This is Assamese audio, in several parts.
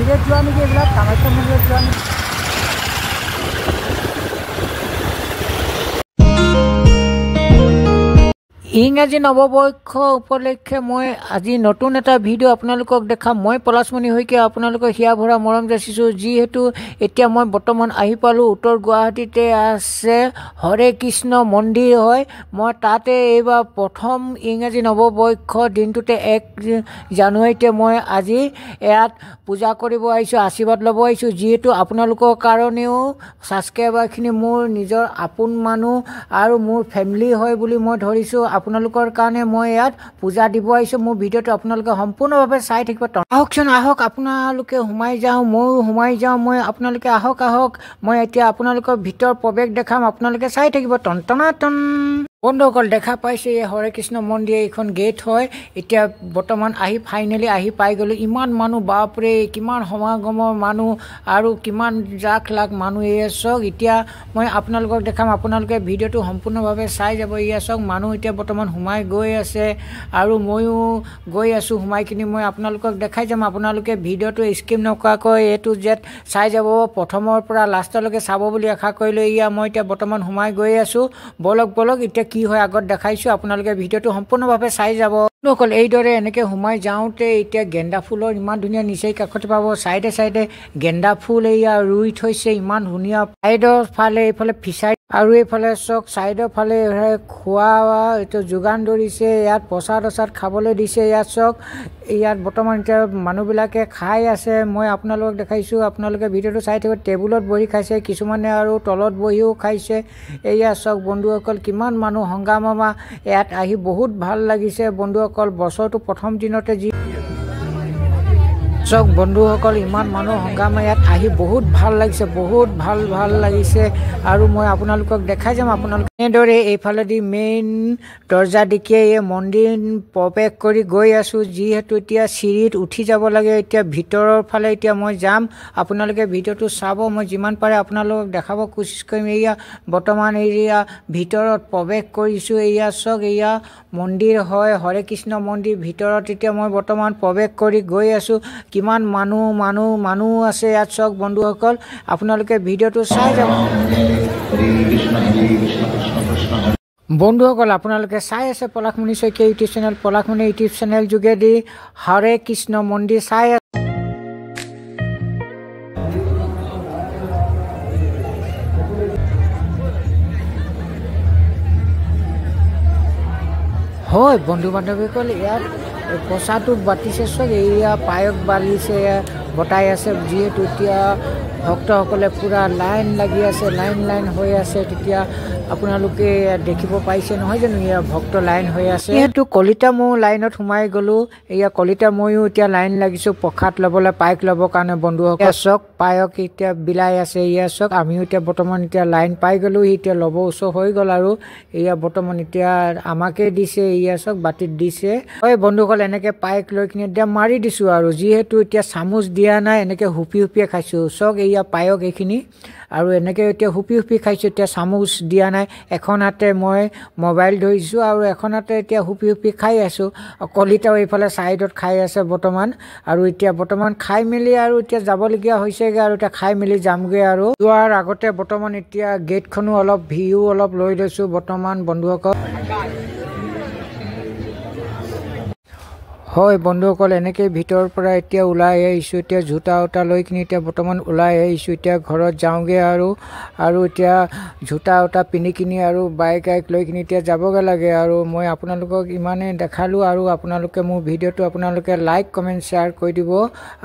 মন্দিৰত যোৱা নেকি এইবিলাক কামাখ্যা মন্দিৰত যোৱা নেকি ইংৰাজী নৱবৰ্ষ উপলক্ষে মই আজি নতুন এটা ভিডিঅ' আপোনালোকক দেখাম মই পলাশমণি শইকীয়া আপোনালোকক হিয়া ভৰা মৰম যাচিছোঁ যিহেতু এতিয়া মই বৰ্তমান আহি পালোঁ উত্তৰ গুৱাহাটীতে আছে হৰে কৃষ্ণ মন্দিৰ হয় মই তাতে এইবাৰ প্ৰথম ইংৰাজী নৱবৰ্ষ দিনটোতে 1 জানুৱাৰীতে মই আজি ইয়াত পূজা কৰিব আহিছোঁ আশীৰ্বাদ ল'ব আহিছোঁ যিহেতু আপোনালোকৰ কাৰণেও ছাবস্ক্ৰাইবাৰখিনি মোৰ নিজৰ আপোন মানুহ আৰু মোৰ ফেমিলি হয় বুলি মই ধৰিছোঁ আপোনালোকৰ কাৰণে মই ইয়াত পূজা দিব আহিছোঁ মোৰ ভিডিঅ'টো আপোনালোকে সম্পূৰ্ণভাৱে চাই থাকিব আহকচোন আহক আপোনালোকে সোমাই যাওঁ ময়ো সোমাই যাওঁ মই আপোনালোকে আহক মই এতিয়া আপোনালোকৰ ভিতৰ প্ৰৱেশ দেখাম আপোনালোকে চাই থাকিব টন বন্ধুসকল দেখা পাইছে এই হৰে কৃষ্ণ মন্দিৰ এইখন গেট হয় এতিয়া বৰ্তমান ফাইনেলি আহি পাই গ'লোঁ ইমান মানুহ বাপৰে কিমান সমাগমৰ মানুহ আৰু কিমান লাখ মানুহ এয়া চাওক এতিয়া মই আপোনালোকক দেখাম আপোনালোকে ভিডিঅ'টো সম্পূৰ্ণভাৱে চাই যাব এয়া চাওক মানুহ এতিয়া বৰ্তমান সোমাই গৈ আছে আৰু ময়ো গৈ আছোঁ সোমাই কিনি মই আপোনালোকক দেখাই যাম আপোনালোকে ভিডিঅ'টো স্কিপ নকৰাকৈ এইটো জেড চাই যাব প্ৰথমৰ পৰা লাষ্টলৈকে চাব বুলি আশা কৰিলোঁ এয়া মই এতিয়া বৰ্তমান সোমাই গৈ আছোঁ বলক এতিয়া কি হয় আগত দেখাইছোঁ আপোনালোকে ভিডিঅ'টো সম্পূৰ্ণভাৱে চাই যাব অকল এইদৰে এনেকৈ সোমাই যাওঁতে এতিয়া গেন্দা ফুলৰ ইমান ধুনীয়া নিচেই কাষতে পাব চাইডে গেন্দা ফুল এয়া ৰুই থৈছে ইমান ধুনীয়া চাইডৰ ফালে এইফালে ফিচাৰী আৰু এইফালে চক চাইডৰ ফালে খোৱা এইটো যোগান ধৰিছে ইয়াত প্ৰসাদ খাবলৈ দিছে ইয়াত চক ইয়াত বৰ্তমান এতিয়া মানুহবিলাকে খাই আছে মই আপোনালোকক দেখাইছোঁ আপোনালোকে ভিডিঅ'টো চাই থাকিব টেবুলত বহি খাইছে কিছুমানে আৰু তলত বহিও খাইছে এয়া চক বন্ধুসকল কিমান মানুহ সংগ্ৰামা ইয়াত আহি বহুত ভাল লাগিছে বন্ধুসকল বছৰটো প্ৰথম দিনতে যি চক বন্ধুসকল ইমান মানুহ সংগ্ৰামা ইয়াত আহি বহুত ভাল লাগিছে বহুত ভাল লাগিছে আৰু মই আপোনালোকক দেখাই যাম আপোনালোকে এনেদৰে এইফালেদি মেইন দৰ্জা দিকে এই মন্দিৰ প্ৰৱেশ কৰি গৈ আছোঁ যিহেতু এতিয়া চিৰিত উঠি যাব লাগে এতিয়া ভিতৰৰ ফালে এতিয়া মই যাম আপোনালোকে ভিডিঅ'টো চাব মই যিমান পাৰে আপোনালোকক দেখাব কোচিছ কৰিম এয়া বৰ্তমান এৰিয়া ভিতৰত প্ৰৱেশ কৰিছোঁ এয়া চক এয়া মন্দিৰ হয় হৰে কৃষ্ণ মন্দিৰ ভিতৰত এতিয়া মই বৰ্তমান প্ৰৱেশ কৰি গৈ আছোঁ কিমান মানুহ আছে ইয়াত চক বন্ধুসকল আপোনালোকে ভিডিঅ'টো চাই যাব বন্ধুসকল আপোনালোকে চাই আছে Palashmoni Saikia YouTube channel Palashmoni YouTube channel যোগেদি হৰে কৃষ্ণ মন্দিৰ চাই হয় বন্ধু বান্ধৱীসকল ইয়াত প্ৰসাদটো বাতিছে চক এয়া পায়স বাঢ়িছে বটাই আছে যিহেতু এতিয়া ভক্তসকলে পূৰা লাইন লাগি আছে লাইন হৈ আছে তেতিয়া আপোনালোকে দেখিব পাইছে নহয় জানো এয়া ভক্ত লাইন হৈ আছে যিহেতু কলিতা ময়ো লাইনত সোমাই গ'লোঁ এয়া কলিতা ময়ো এতিয়া লাইন লাগিছোঁ প্ৰসাদ ল'বলৈ পায়স ল'বৰ কাৰণে বন্ধুসকল চক পায়স এতিয়া বিলাই আছে এয়া চক আমিও এতিয়া বৰ্তমান এতিয়া লাইন পাই গ'লোঁ এতিয়া ল'ব ওচৰ হৈ গ'ল আৰু এয়া বৰ্তমান এতিয়া আমাকে দিছে এয়া চক বাতিত দিছে হয় বন্ধুসকল এনেকৈ পায়স লৈ কিনি এতিয়া মাৰি দিছোঁ আৰু যিহেতু এতিয়া চামুচ দিয়া নাই এনেকৈ হুপিয়ে খাইছোঁ চক এয়া পায়স এইখিনি আৰু এনেকৈ এতিয়া হুপি খাইছোঁ এতিয়া চামুচ দিয়া নাই এখন হাতে মই মোবাইল ধৰিছোঁ আৰু এখন হাতে এতিয়া হুপি খাই আছোঁ কলিতাও এইফালে ছাইডত খাই আছে বৰ্তমান আৰু এতিয়া বৰ্তমান খাই মেলি আৰু এতিয়া যাবলগীয়া হৈছেগৈ আৰু এতিয়া খাই মেলি যামগৈ আৰু যোৱাৰ আগতে বৰ্তমান এতিয়া গেটখনো অলপ ভিউ অলপ লৈ লৈছোঁ বৰ্তমান বন্ধুসকল হয় বন্ধুসকল এনেকৈ ভিতৰৰ পৰা এতিয়া ওলাই আহিছোঁ এতিয়া জোতা লৈ কিনি এতিয়া বৰ্তমান ওলাই আহিছোঁ এতিয়া ঘৰত যাওঁগৈ আৰু এতিয়া জোতা পিন্ধি কিনি আৰু বাইক লৈ কিনি এতিয়া যাবগৈ লাগে আৰু মই আপোনালোকক ইমানেই দেখালোঁ আৰু আপোনালোকে মোৰ ভিডিঅ'টো আপোনালোকে লাইক কমেণ্ট শ্বেয়াৰ কৰি দিব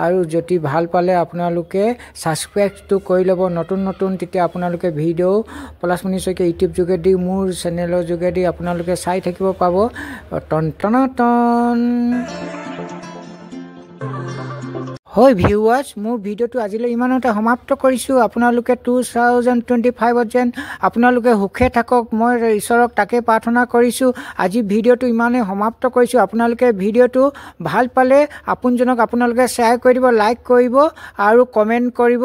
আৰু যদি ভাল পালে আপোনালোকে ছাবস্ক্ৰাইবটো কৰি ল'ব নতুন তেতিয়া আপোনালোকে ভিডিঅ' পলাশমণি শইকীয়া ইউটিউব যোগেদি মোৰ চেনেলৰ যোগেদি আপোনালোকে চাই থাকিব পাব টন হয় ভিউৱাৰ্ছ মোৰ ভিডিঅ'টো আজিলৈ ইমানতে সমাপ্ত কৰিছোঁ আপোনালোকে 2025 যেন আপোনালোকে সুখে থাকক মই ঈশ্বৰক তাকে প্ৰাৰ্থনা কৰিছোঁ আজি ভিডিঅ'টো ইমানেই সমাপ্ত কৰিছোঁ আপোনালোকে ভিডিঅ'টো ভাল পালে আপোনজনক আপোনালোকে শ্বেয়াৰ কৰি দিব লাইক কৰিব আৰু কমেণ্ট কৰিব